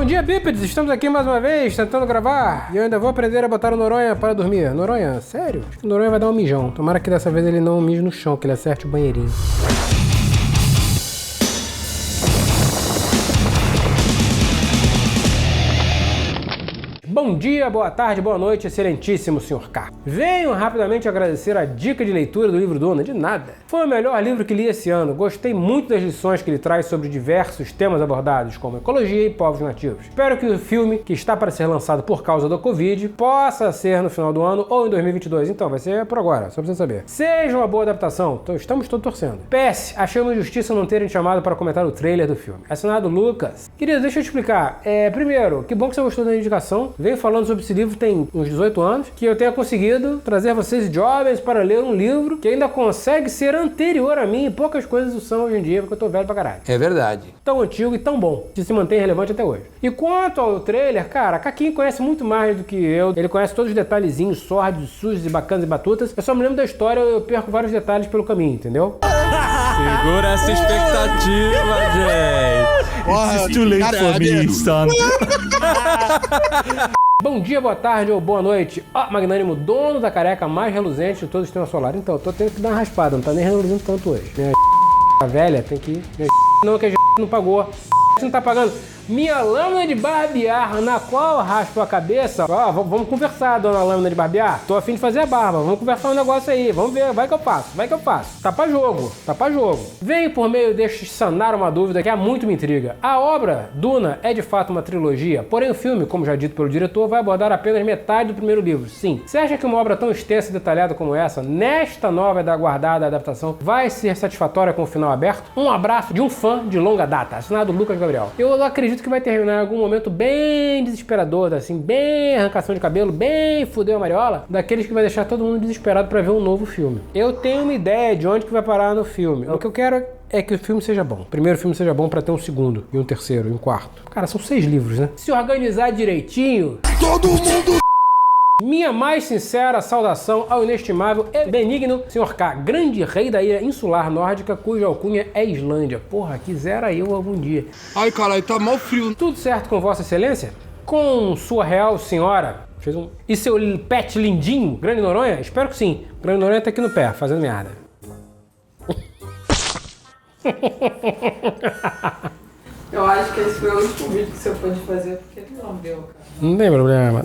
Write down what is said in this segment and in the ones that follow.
Bom dia, bípedes! Estamos aqui mais uma vez, tentando gravar. E eu ainda vou aprender a botar o Noronha para dormir. Noronha, sério? Acho que o Noronha vai dar um mijão. Tomara que dessa vez ele não mije no chão, que ele acerte o banheirinho. Bom dia, boa tarde, boa noite, excelentíssimo Sr. K. Venho rapidamente agradecer a dica de leitura do livro Duna, de nada. Foi o melhor livro que li esse ano, gostei muito das lições que ele traz sobre diversos temas abordados, como ecologia e povos nativos. Espero que o filme, que está para ser lançado por causa do Covid, possa ser no final do ano ou em 2022, então vai ser por agora, só pra você saber. Seja uma boa adaptação, então estamos todos torcendo. PS, achei uma injustiça não terem chamado para comentar o trailer do filme. Assinado Lucas. Querido, deixa eu te explicar. Primeiro, que bom que você gostou da indicação. Venho falando sobre esse livro tem uns 18 anos, que eu tenha conseguido trazer vocês jovens para ler um livro que ainda consegue ser anterior a mim, e poucas coisas são hoje em dia, porque eu tô velho pra caralho. É verdade. Tão antigo e tão bom, que se mantém relevante até hoje. E quanto ao trailer, cara, Caquinho conhece muito mais do que eu, ele conhece todos os detalhezinhos sórdidos, sujos e bacanas e batutas. Eu só me lembro da história, eu perco vários detalhes pelo caminho, entendeu? Segura essa expectativa, gente. It's too late for me, son. Bom dia, boa tarde ou boa noite. Magnânimo, dono da careca mais reluzente de todo o sistema solar. Então, eu tô tendo que dar uma raspada, não tá nem reluzindo tanto hoje. Minha velha tem que... Não, que a não pagou. Não tá pagando. Minha lâmina de barbear, na qual eu raspo a cabeça. Vamos conversar, dona lâmina de barbear. Tô a fim de fazer a barba, vamos conversar um negócio aí. Vamos ver, vai que eu faço. Tá pra jogo. Venho por meio deste sanar uma dúvida que há muito me intriga. A obra, Duna, é de fato uma trilogia, porém o filme, como já dito pelo diretor, vai abordar apenas metade do primeiro livro. Sim. Você acha que uma obra tão extensa e detalhada como essa, nesta nova e aguardada adaptação, vai ser satisfatória com o final aberto? Um abraço de um fã de longa data, assinado Lucas Gabriel. Eu acredito que vai terminar em algum momento bem desesperador, assim, bem arrancação de cabelo, bem fudeu a mariola, daqueles que vai deixar todo mundo desesperado pra ver um novo filme. Eu tenho uma ideia de onde que vai parar no filme. O que eu quero é que o filme seja bom. O primeiro filme seja bom pra ter um segundo, e um terceiro, e um quarto. Cara, são 6 livros, né? Se organizar direitinho... Todo mundo... Minha mais sincera saudação ao inestimável e benigno Sr. K, grande rei da ilha insular nórdica, cuja alcunha é Islândia. Porra, quisera eu algum dia. Ai, caralho, tá mal frio. Tudo certo com Vossa Excelência? Com Sua Real Senhora? E seu pet lindinho, Grande Noronha? Espero que sim. Grande Noronha tá aqui no pé, fazendo merda. Eu acho que esse foi o último vídeo que você pôde fazer, porque ele não deu, cara. Não tem problema.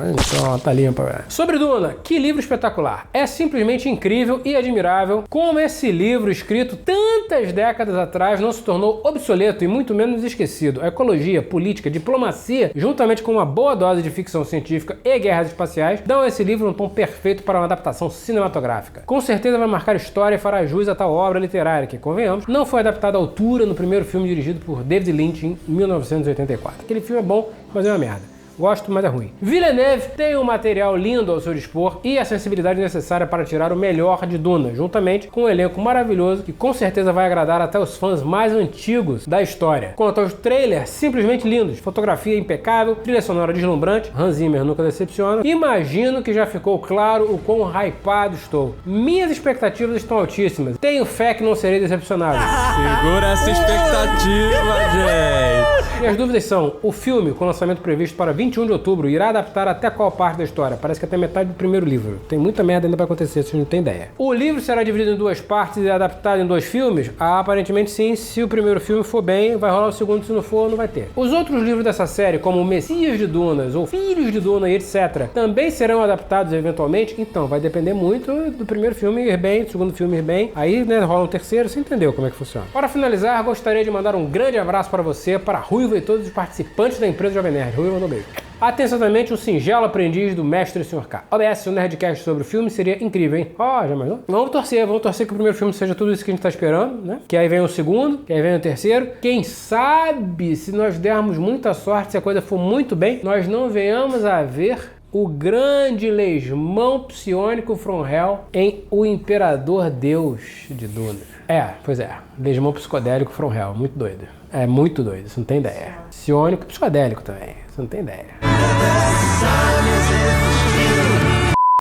Então, tá limpa, velho. Sobre Duna, que livro espetacular. É simplesmente incrível e admirável como esse livro, escrito tantas décadas atrás, não se tornou obsoleto e muito menos esquecido. A ecologia, política, diplomacia, juntamente com uma boa dose de ficção científica e guerras espaciais, dão a esse livro um tom perfeito para uma adaptação cinematográfica. Com certeza vai marcar história e fará jus a tal obra literária que, convenhamos, não foi adaptada à altura no primeiro filme dirigido por David Lynch em 1984. Aquele filme é bom, mas é uma merda. Gosto, mas é ruim. Villeneuve tem um material lindo ao seu dispor e a sensibilidade necessária para tirar o melhor de Duna, juntamente com um elenco maravilhoso que com certeza vai agradar até os fãs mais antigos da história. Quanto aos trailers, simplesmente lindos, fotografia impecável, trilha sonora deslumbrante, Hans Zimmer nunca decepciona. Imagino que já ficou claro o quão hypado estou. Minhas expectativas estão altíssimas. Tenho fé que não serei decepcionado. Segura essa expectativa, gente. Minhas dúvidas são, o filme, com lançamento previsto para 21 de outubro, irá adaptar até qual parte da história? Parece que até metade do primeiro livro. Tem muita merda ainda pra acontecer, vocês não tem ideia. O livro será dividido em 2 partes e adaptado em 2 filmes? Aparentemente sim, se o primeiro filme for bem, vai rolar o segundo, se não for, não vai ter. Os outros livros dessa série, como o Messias de Dunas ou Filhos de Duna e etc., também serão adaptados eventualmente? Então, vai depender muito do primeiro filme ir bem, do segundo filme ir bem, aí, né, rola um terceiro, você entendeu como é que funciona. Para finalizar, gostaria de mandar um grande abraço para você, para a Ruiva e todos os participantes da empresa Jovem Nerd. Ruiva, mandou beijo. Atenciosamente, um singelo aprendiz do mestre Sr. K. OBS, um nerdcast sobre o filme seria incrível, hein? Já imaginou? Vamos torcer que o primeiro filme seja tudo isso que a gente tá esperando, né? Que aí vem o segundo, que aí vem o terceiro. Quem sabe, se nós dermos muita sorte, se a coisa for muito bem, nós não venhamos a ver o grande lesmão psiônico from Hell em O Imperador Deus de Duna. Pois é, lesmão psicodélico from Hell, muito doido. É muito doido, você não tem ideia. Psiônico e psicodélico também, você não tem ideia.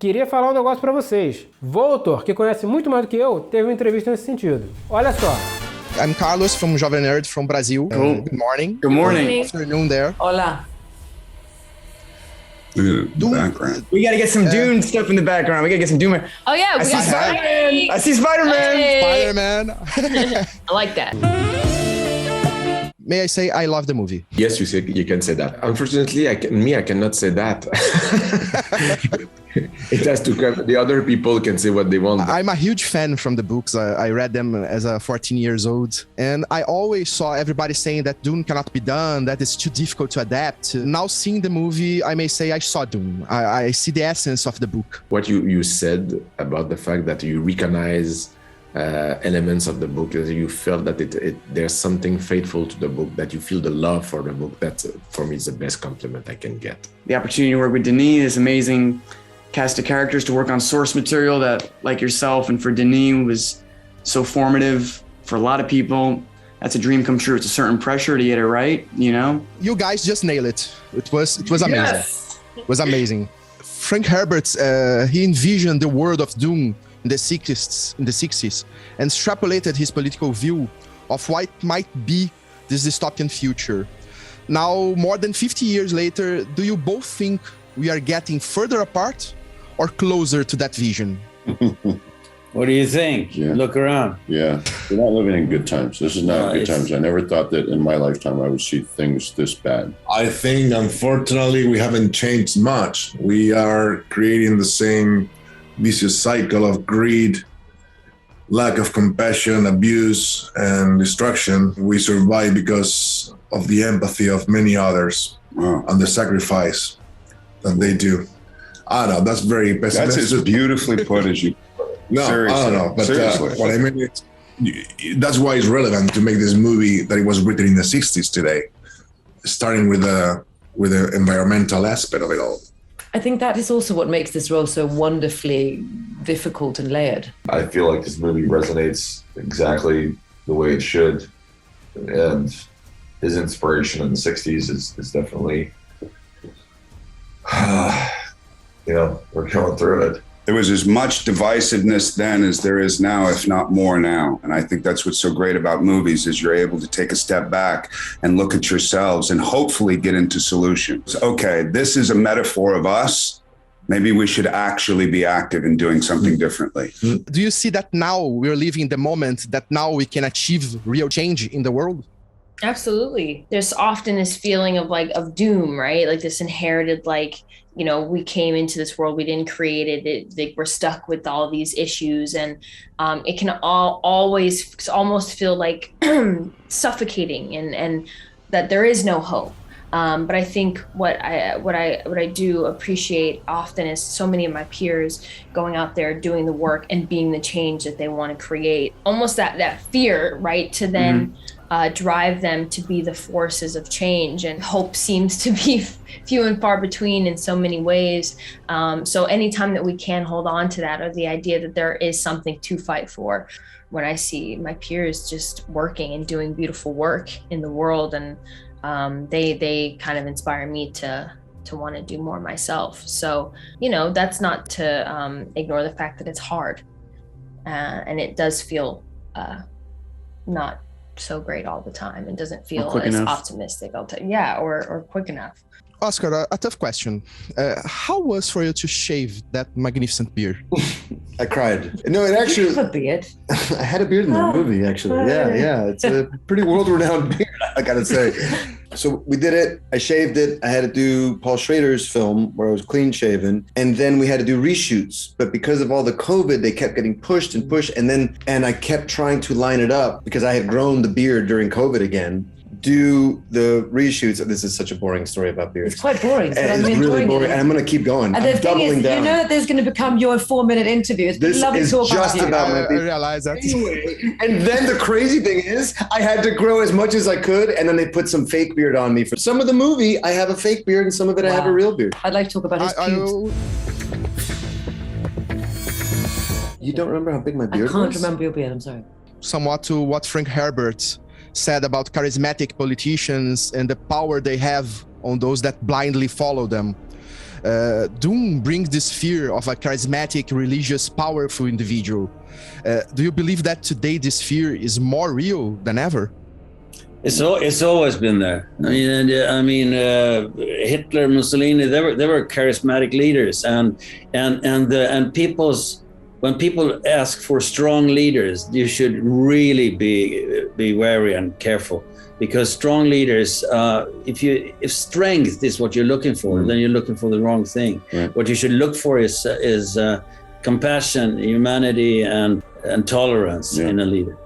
Queria falar um negócio pra vocês. Voltor, que conhece muito mais do que eu, teve uma entrevista nesse sentido. Olha só, I'm Carlos from Jovem Nerd from Brazil. Cool. Good morning. Good morning. Good afternoon there. Hola. Look at the background. We gotta get some Dune stuff in the background. We gotta get some Dune. Oh yeah, we got Spider-Man. I see Spider-Man. Hey. Spider-Man. I like that. May I say I love the movie? Yes, you can say that. Unfortunately, I cannot say that. It has to come. The other people can say what they want. I'm a huge fan from the books. I read them as a 14 years old. And I always saw everybody saying that Dune cannot be done, that it's too difficult to adapt. Now seeing the movie, I may say I saw Dune. I see the essence of the book. What you said about the fact that you recognize elements of the book, that you felt that there's something faithful to the book, that you feel the love for the book, that for me is the best compliment I can get. The opportunity to work with Denis, this amazing cast of characters, to work on source material that, like yourself and for Denis, was so formative for a lot of people. That's a dream come true. It's a certain pressure to get it right, you know? You guys just nailed it. It was amazing. Yes. It was amazing. Frank Herbert, he envisioned the world of Dune in the 60s and extrapolated his political view of what might be this dystopian future. Now, more than 50 years later, do you both think we are getting further apart or closer to that vision? What do you think? Yeah. Look around. Yeah, we're not living in good times. This is not good times. I never thought that in my lifetime I would see things this bad. I think, unfortunately, we haven't changed much. We are creating the same vicious cycle of greed, lack of compassion, abuse, and destruction. We survive because of the empathy of many others and the sacrifice that they do. I don't know, that's very pessimistic. That's as beautifully put as you put it. No, Seriously. I don't know, but Seriously. what I mean is, that's why it's relevant to make this movie that it was written in the 60s today, starting with the environmental aspect of it all. I think that is also what makes this role so wonderfully difficult and layered. I feel like this movie resonates exactly the way it should, and his inspiration in the 60s is definitely, we're going through it. There was as much divisiveness then as there is now, if not more now. And I think that's what's so great about movies, is you're able to take a step back and look at yourselves and hopefully get into solutions. Okay, this is a metaphor of us. Maybe we should actually be active in doing something differently. Do you see that now we're living the moment that now we can achieve real change in the world? Absolutely. There's often this feeling of doom, right? Like this inherited, we came into this world, we didn't create it, we're stuck with all these issues, and it can always almost feel like suffocating and that there is no hope. But I think what I do appreciate often is so many of my peers going out there, doing the work and being the change that they want to create. Almost that fear, right, to then drive them to be the forces of change. And hope seems to be few and far between in so many ways. So anytime that we can hold on to that, or the idea that there is something to fight for, when I see my peers just working and doing beautiful work in the world, and they kind of inspire me to want to do more myself. So, that's not to ignore the fact that it's hard, and it does feel not so great all the time. It doesn't feel as optimistic. Or quick enough. Oscar, a tough question. How was for you to shave that magnificent beard? I cried. No, it actually. You have a beard. I had a beard in the movie, actually. Yeah. It's a pretty world-renowned beard, I gotta say. So we did it. I shaved it. I had to do Paul Schrader's film where I was clean shaven, and then we had to do reshoots. But because of all the COVID, they kept getting pushed, and I kept trying to line it up because I had grown the beard during COVID again. Do the reshoots. This is such a boring story about beards. It's quite boring. But it's really boring, and I'm going to keep going. And the thing is, down. You know that there's going to become your 4-minute interview. It's this lovely is talk just about my beard. I realize that. Anyway, and then the crazy thing is, I had to grow as much as I could, and then they put some fake beard on me. For some of the movie, I have a fake beard, and some of it I have a real beard. I'd like to talk about his pubes. You don't remember how big my beard was? I can't remember your beard, I'm sorry. Somewhat to what Frank Herbert said about charismatic politicians and the power they have on those that blindly follow them. Dune brings this fear of a charismatic, religious, powerful individual. Do you believe that today this fear is more real than ever? It's always been there. I mean, Hitler, Mussolini, they were charismatic leaders, and when people ask for strong leaders, you should really be wary and careful, because strong leaders, if strength is what you're looking for, then you're looking for the wrong thing. Right. What you should look for is compassion, humanity, and tolerance in a leader.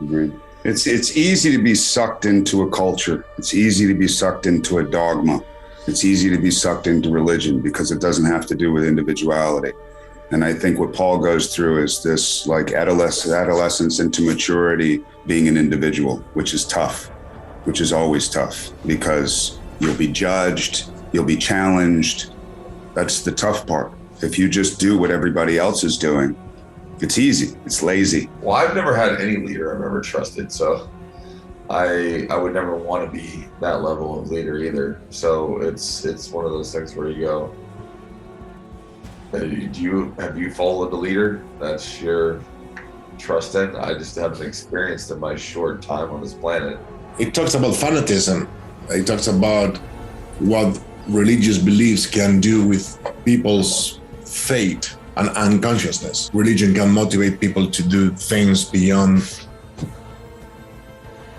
Agreed. It's easy to be sucked into a culture. It's easy to be sucked into a dogma. It's easy to be sucked into religion because it doesn't have to do with individuality. And I think what Paul goes through is this like adolescence into maturity, being an individual, which is tough, which is always tough, because you'll be judged, you'll be challenged. That's the tough part. If you just do what everybody else is doing, it's easy, it's lazy. Well, I've never had any leader I've ever trusted, so I would never want to be that level of leader either. So it's one of those things where you go, have you followed a leader that's you're trusting? I just haven't experienced in my short time on this planet. It talks about fanatism. It talks about what religious beliefs can do with people's fate and unconsciousness. Religion can motivate people to do things beyond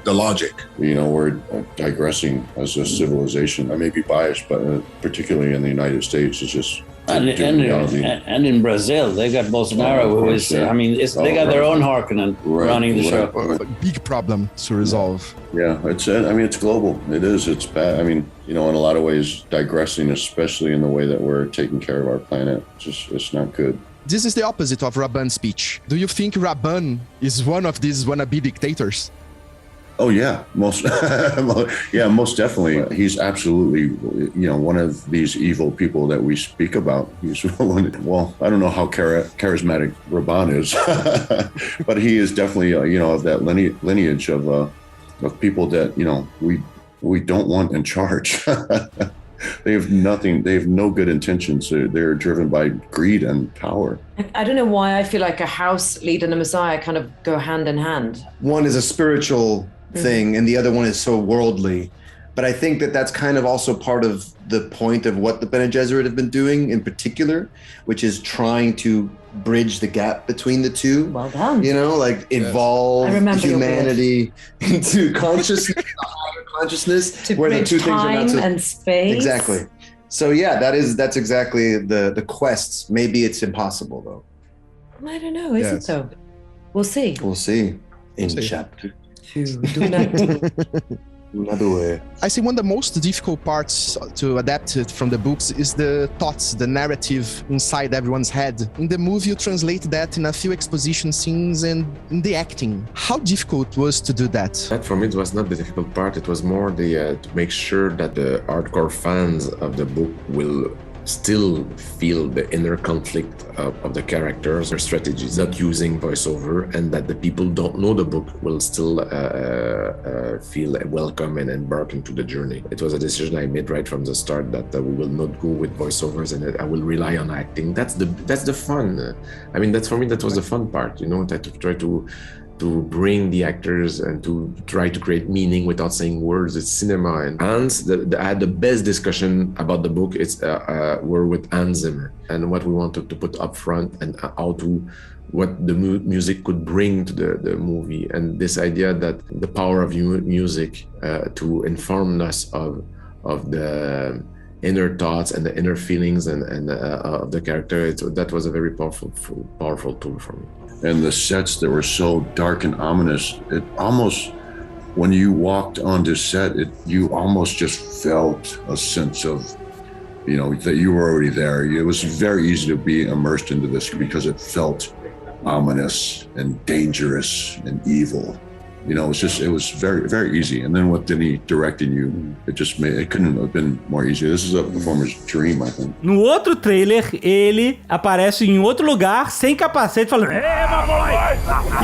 the logic. You know, we're digressing as a civilization. I may be biased, but particularly in the United States, it's just... And in Brazil, they got Bolsonaro, who is, I mean, they got their own Harkonnen running the show. A big problem to resolve. Yeah, it's global. It is, it's bad. I mean, you know, in a lot of ways, digressing, especially in the way that we're taking care of our planet, it's not good. This is the opposite of Rabban's speech. Do you think Rabban is one of these wannabe dictators? Oh yeah, most definitely. He's absolutely, you know, one of these evil people that we speak about. He's well, I don't know how charismatic Rabban is, but he is definitely, you know, of that lineage of people that, you know, we don't want in charge. They have nothing. They have no good intentions. They're driven by greed and power. I don't know why I feel like a house leader and a messiah kind of go hand in hand. One is a spiritual thing and the other one is so worldly. But I think that that's kind of also part of the point of what the Bene Gesserit have been doing in particular, which is trying to bridge the gap between the two. Well done. You know, like evolve humanity into consciousness, consciousness, to where bridge the two things are not so, and space. Exactly. So yeah, that's exactly the quest. Maybe it's impossible though. I don't know. Is it though? We'll see. We'll see in chapter 2. Another way. I think one of the most difficult parts to adapt from the books is the thoughts, the narrative inside everyone's head. In the movie, you translate that in a few exposition scenes and in the acting. How difficult was to do that? That for me, it was not the difficult part. It was more the to make sure that the hardcore fans of the book will still feel the inner conflict of the characters or strategies, not using voiceover, and that the people don't know the book will still feel welcome and embark into the journey. It was a decision I made right from the start that we will not go with voiceovers and I will rely on acting. That's the fun. I mean, that's for me, that was the fun part, you know, that to try to bring the actors and to try to create meaning without saying words. It's cinema. And Hans, I had the best discussion about the book. We're with Hans Zimmer and what we wanted to put up front and what the music could bring to the movie. And this idea that the power of music to inform us of the inner thoughts and the inner feelings and of the character, that was a very powerful tool for me. And the sets that were so dark and ominous, it almost, when you walked onto set, you almost just felt a sense of, you know, that you were already there. It was very easy to be immersed into this because it felt ominous and dangerous and evil. You know, it was very, very easy. And then with Denis directing you, it couldn't have been more easy. This is a performer's dream, I think. No outro trailer, ele aparece em outro lugar, sem capacete, falando "Hey, my boy!"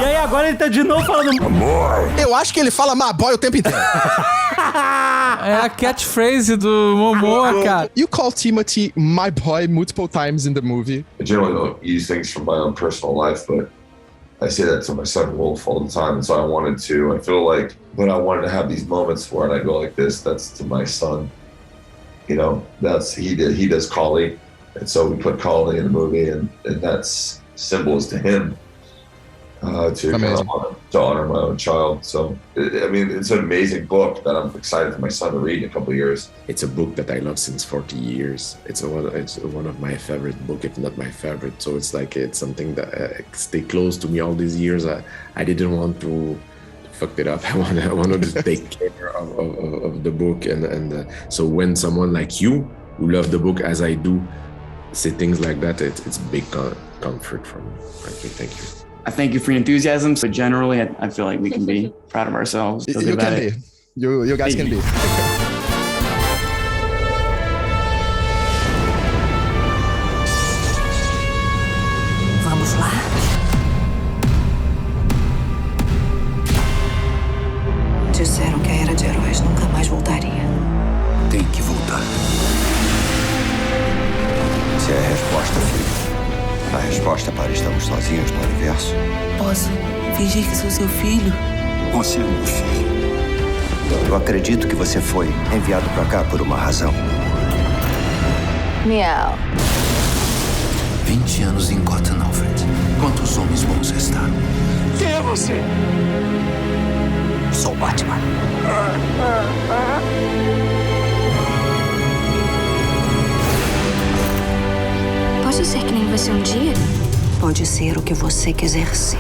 E aí agora ele tá de novo falando "My boy!" Eu acho que ele fala my boy o tempo inteiro. É a catchphrase do Momoa, cara. You call Timothy my boy multiple times in the movie. I generally don't use things from my own personal life, but I say that to my son Wolf all the time, and so I wanted to. I feel like when I wanted to have these moments where I go like this, that's to my son. You know, he does Collie, and so we put Collie in the movie, and that's symbols to him to honor my own child. So I mean, it's an amazing book that I'm excited for my son to read in a couple of years. It's a book that I love since 40 years. It's one of my favorite book, if not my favorite. So it's something that stay close to me all these years. I didn't want to fuck it up. I wanted to take care of the book, and so when someone like you who love the book as I do say things like that, it's big comfort for me. Thank you. I thank you for your enthusiasm, but generally, I feel like we can be proud of ourselves. You can be. You guys can be. Vamos lá? Disseram que a Era de Heróis nunca mais voltaria. Tem que voltar. Se é a resposta, filho. A resposta para estarmos sozinhos no universo. Posso fingir que sou seu filho? Você é meu filho. Eu acredito que você foi enviado pra cá por uma razão. Miau. 20 anos em Gotham, Alfred. Quantos homens bons restaram? Quem é você? Sou Batman. Pode ser que nem você um dia? Pode ser o que você quiser ser.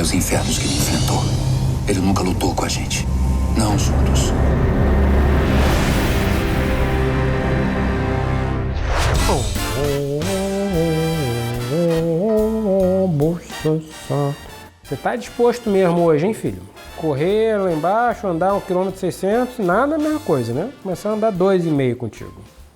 Os infernos que ele enfrentou. Ele nunca lutou com a gente. Não juntos. Você tá disposto mesmo hoje, hein, filho? Correr lá embaixo, andar 1,6 km, nada é a mesma coisa, né? Começar a andar 2,5 contigo.